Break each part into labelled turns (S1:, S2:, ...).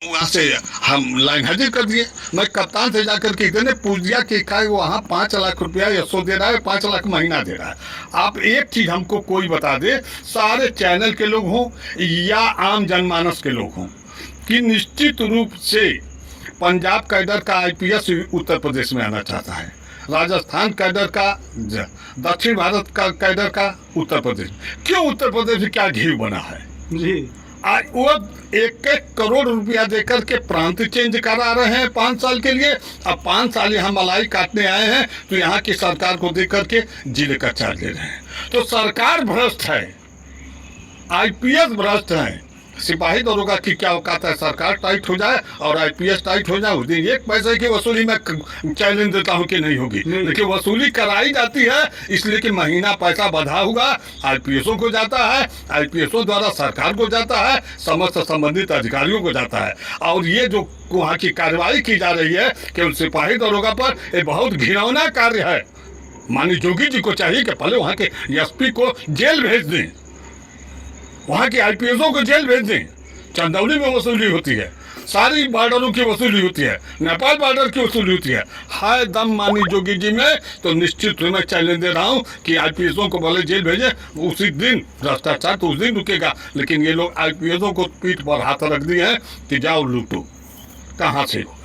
S1: वहां से हम लाइन हाजिर कर दिए। मैं कप्तान से जाकर के इतने पूछ दिया कि का वहाँ 5 लाख रुपया यशो दे रहा है, 5 लाख महीना दे रहा है। आप एक चीज हमको कोई बता दे, सारे चैनल के लोग हों या आम जनमानस के लोग हों, कि निश्चित रूप से पंजाब कैडर का आईपीएस उत्तर प्रदेश में आना चाहता है, राजस्थान कैडर का, दक्षिण भारत का कैडर का उत्तर प्रदेश। क्यों उत्तर प्रदेश में क्या घी बना है
S2: जी।
S1: आज वो 1-1 करोड़ रुपया देकर के प्रांत चेंज करा रहे हैं 5 साल के लिए। अब 5 साल यहाँ मलाई काटने आए हैं तो यहाँ की सरकार को देकर के जिले का चार्ज ले रहे हैं। तो सरकार भ्रष्ट है, आईपीएस भ्रष्ट है। सिपाही दरोगा की क्या औकात है, सरकार टाइट हो जाए और आईपीएस टाइट हो जाए, उस दिन 1 पैसे की वसूली मैं चैलेंज देता हूं कि नहीं होगी, लेकिन वसूली कराई जाती है इसलिए कि महीना पैसा बढ़ा हुआ आईपीएसओ को जाता है, आईपीएसओ द्वारा सरकार को जाता है, समस्त संबंधित अधिकारियों को जाता है। और ये जो वहाँ की कार्रवाई की जा रही है केवल सिपाही दरोगा पर, ये बहुत घिनौना कार्य है। माननीय जोगी जी को चाहिए कि पहले वहाँ के एसपी को जेल भेज दें, वहाँ के आईपीएसओ को जेल भेज दें। चंदौली में वसूली होती है, सारी बॉर्डरों की वसूली होती है, नेपाल बॉर्डर की वसूली होती है। हाय दम मानी जोगी जी में, तो निश्चित मैं चैलेंज दे रहा हूँ कि आईपीएसओ को बोले जेल भेजे, उसी दिन भ्रष्टाचार तो उस दिन रुकेगा। लेकिन ये लोग आईपीएसओ को पीठ पर हाथ रख दिए हैं कि जाओ लूटो, कहाँ से होगा।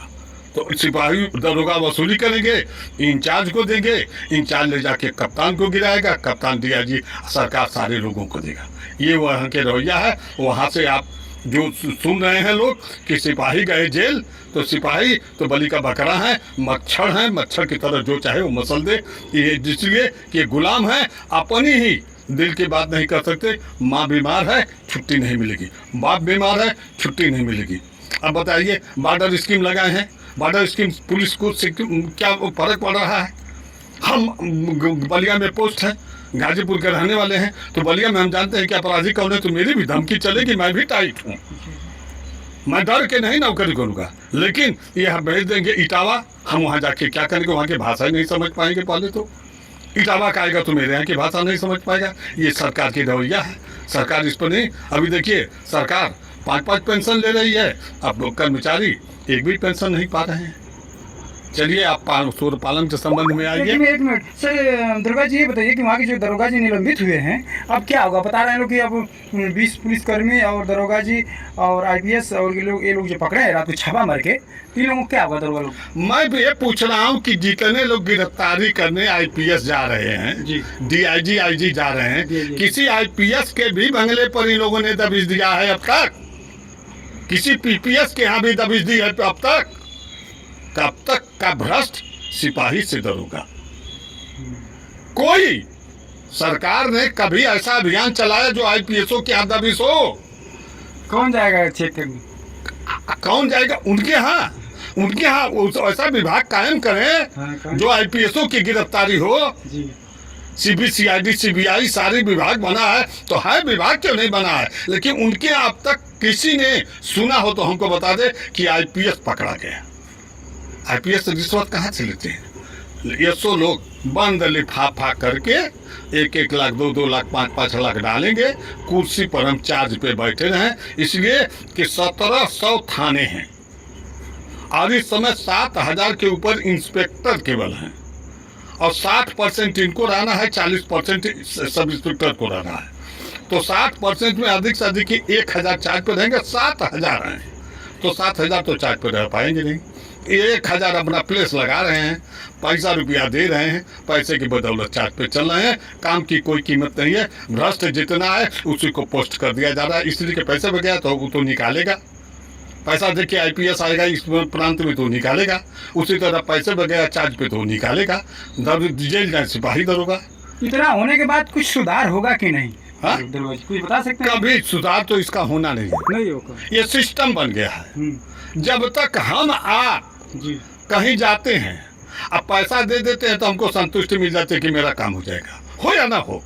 S1: तो सिपाही दरोगा वसूली करेंगे, इंचार्ज को देंगे, इंचार्ज ले जाके कप्तान को गिराएगा, कप्तान डीआईजी, सरकार सारे लोगों को देगा। ये वहाँ के रवैया है। वहाँ से आप जो सुन रहे हैं लोग कि सिपाही गए जेल, तो सिपाही तो बलि का बकरा है, मच्छर है, मच्छर की तरह जो चाहे वो मसल दे। ये इसलिए कि गुलाम है, अपनी ही दिल की बात नहीं कर सकते। माँ बीमार है, छुट्टी नहीं मिलेगी, बाप बीमार है, छुट्टी नहीं मिलेगी। अब बताइए, बॉर्डर स्कीम लगाए हैं, बॉर्डर स्कीम पुलिस को क्या फर्क पड़ रहा है। हम बलिया में पोस्ट है, गाजीपुर के रहने वाले हैं, तो बलिया में हम जानते हैं कि अपराधी कौन है, तो मेरी भी धमकी चलेगी, मैं भी टाइट हूँ, मैं डर के नहीं नौकरी करूँगा। लेकिन ये हम भेज देंगे इटावा, हम वहाँ जाके क्या करेंगे, वहाँ की भाषा ही नहीं समझ पाएंगे। पहले तो इटावा का आएगा तो मेरे यहाँ की भाषा नहीं समझ पाएगा। ये सरकार की रवैया है, सरकार इस पर नहीं। अभी देखिए, सरकार 5-5 पेंशन ले रही है, अब लोग कर्मचारी एक भी पेंशन नहीं पा रहे हैं। चलिए आप सूर्य पालन के संबंध में आइए।
S2: एक मिनट सर, दरोगा जी ये बताइए कि वहाँ के जो दरोगा जी निलंबित हुए हैं, अब क्या होगा? बता रहे हैं लोग कि अब 20 पुलिसकर्मी और दरोगा जी और आईपीएस और ये लोग जो पकड़े हैं रात को छापा मार के, तो इन लोगों को क्या होगा दरोगा लोग?
S1: मैं भी ये पूछ रहा हूँ कि जितने लोग गिरफ्तारी करने आईपीएस जा रहे हैं, डीआईजी आईजी जा रहे हैं, किसी आईपीएस के भी बंगले पर इन लोगों ने दबिश दिया है अब तक? किसी पीपीएस के यहाँ भी दबिश दी है अब तक? कब तक का भ्रष्ट सिपाही से दरोगा? कोई सरकार ने कभी ऐसा अभियान चलाया जो आईपीएसओ के यहाँ दबिश हो?
S2: कौन जाएगा चेक करने?
S1: कौन जाएगा? उनके यहाँ ऐसा विभाग कायम करें जो आईपीएसओ की गिरफ्तारी हो। सीबीसीआईडी सीबीआई सारी विभाग बना है, तो है विभाग क्यों नहीं बना है? लेकिन उनके यहाँ अब तक किसी ने सुना हो तो हमको बता दे कि आईपीएस पकड़ा गया। आईपीएस रिश्वत कहाँ से लेते हैं? ये सो लोग बंद लिफाफा करके 1-1 लाख 2-2 लाख 5-5 लाख डालेंगे, कुर्सी पर हम चार्ज पे बैठे रहें, इसलिए कि 1700 थाने हैं और इस समय 7000 के ऊपर इंस्पेक्टर केवल हैं और 60% इनको रहना है, 40% सब इंस्पेक्टर को रहना है। तो 60% में अधिक से अधिक 1000 चार्ज पे रहेंगे, 7000 हैं तो 7000 तो चार्ज पे रह पाएंगे नहीं। 1000 अपना प्लेस लगा रहे हैं, पैसा रुपया दे रहे हैं, पैसे की बदौलत चार्ज पे चल रहे हैं, काम की कोई कीमत नहीं है। भ्रष्ट जितना है उसी को पोस्ट कर दिया जा रहा है, इसलिए कि पैसे बगैर तो वो तो निकालेगा पैसा। देखिए आईपीएस आएगा इस प्रांत में तो निकालेगा, उसी तरह पैसे बगैर चार्ज पे तो निकालेगा। जेल जाए सिपाही दरोगा।
S2: इतना होने के बाद कुछ सुधार होगा कि नहीं?
S1: हाँ,
S2: कुछ बता सकते हैं?
S1: कभी सुधार तो इसका होना नहीं
S2: होगा।
S1: ये सिस्टम बन गया है। जब तक हम आप कहीं जाते हैं, अब पैसा दे देते हैं तो हमको संतुष्टि मिल जाती है कि मेरा काम हो जाएगा, हो या ना हो।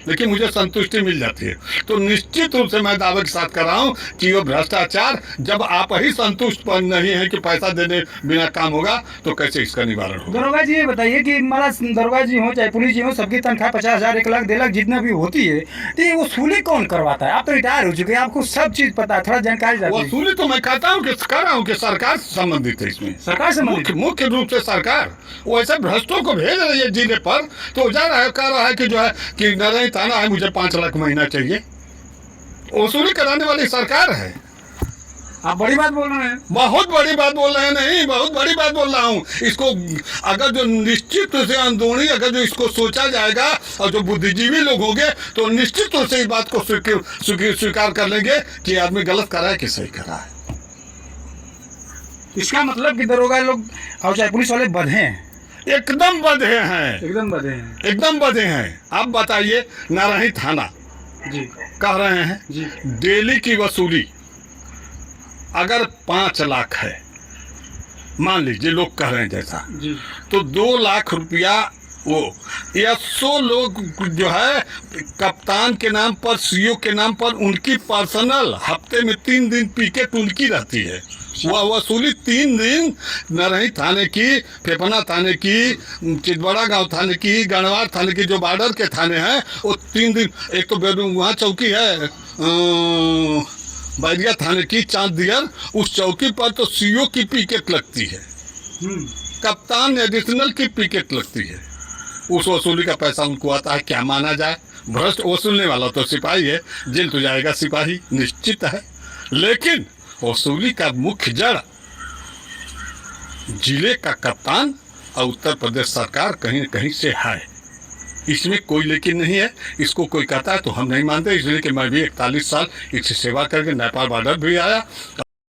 S1: लेकिन मुझे संतुष्टि मिल जाती है। तो निश्चित रूप से मैं दावे के साथ कर रहा हूँ कि वो भ्रष्टाचार, जब आप ही संतुष्ट नहीं है कि पैसा देने बिना काम होगा, तो कैसे इसका निवारण होगा।
S2: दरोगा जी ये बताइए कि हमारा दरोगा जी हो चाहे पुलिस जी हो, सबकी तनख्वाह 50,000, 1 लाख, 1.5 लाख जितना भी होती है, तो ये वसूली कौन करवाता है? आप तो रिटायर हो चुके हैं, आपको सब चीज़ पता है, थोड़ा जानकारी जाती है।
S1: वसूली तो मैं कहता हूँ कि कर रहा हूँ कि सरकार संबंधित है इसमें,
S2: सरकार संबंधित
S1: मुख्य रूप से सरकार वैसे भ्रष्टों को भेज रही है जिले पर, तो जा रहा है, कह रहा है कि जो है कि नरही थाना है, मुझे 5 लाख महीना चाहिए। वसूली कराने वाली सरकार है।
S2: आप बड़ी बात बोल रहे हैं।
S1: बहुत बड़ी बात बोल रहे हैं, नहीं बहुत बड़ी बात बोल रहा हूँ। इसको अगर जो निश्चित रूप से अंदरूनी अगर जो इसको सोचा जाएगा और जो बुद्धिजीवी लोग होंगे, तो निश्चित रूप से इस बात को स्वीकार कर लेंगे कि आदमी गलत कर रहा है कि सही कर रहा है।
S2: इसका मतलब कि दरोगा लोग और चाहे पुलिस वाले बधे हैं,
S1: एकदम बधे हैं,
S2: एकदम बधे हैं।
S1: एकदम बधे हैं। आप बताइए, नारायणी थाना
S2: जी
S1: कह रहे हैं
S2: जी
S1: डेली की वसूली अगर 5 लाख है, मान लीजिए लोग कह रहे हैं जैसा,
S2: जी
S1: तो 2 लाख रुपया वो या 100 लोग जो है कप्तान के नाम पर, सीओ के नाम पर, उनकी पर्सनल हफ्ते में 3 दिन पिकेट उनकी रहती है। वह वसूली 3 दिन नरही थाने की, फेफना थाने की, चितबड़ा गांव थाने की, गणवार थाने की, जो बॉर्डर के थाने हैं, वो 3 दिन। एक तो वहाँ चौकी है बैरिया थाने की, चांदियर, उस चौकी पर तो सीओ की पिकेट लगती है, कप्तान एडिशनल की पिकेट लगती है। उस वसूली का पैसा उनको आता है। क्या माना जाए, भ्रष्ट वसूलने वाला तो सिपाही है, जेल तो जाएगा सिपाही, निश्चित है। लेकिन वसूली का मुख्य जड़ जिले का कप्तान और उत्तर प्रदेश सरकार कहीं न कहीं से है, इसमें कोई लेकिन नहीं है। इसको कोई कहता है तो हम नहीं मानते, इसलिए कि मैं भी 41 साल इससे सेवा करके नेपाल बॉर्डर भी आया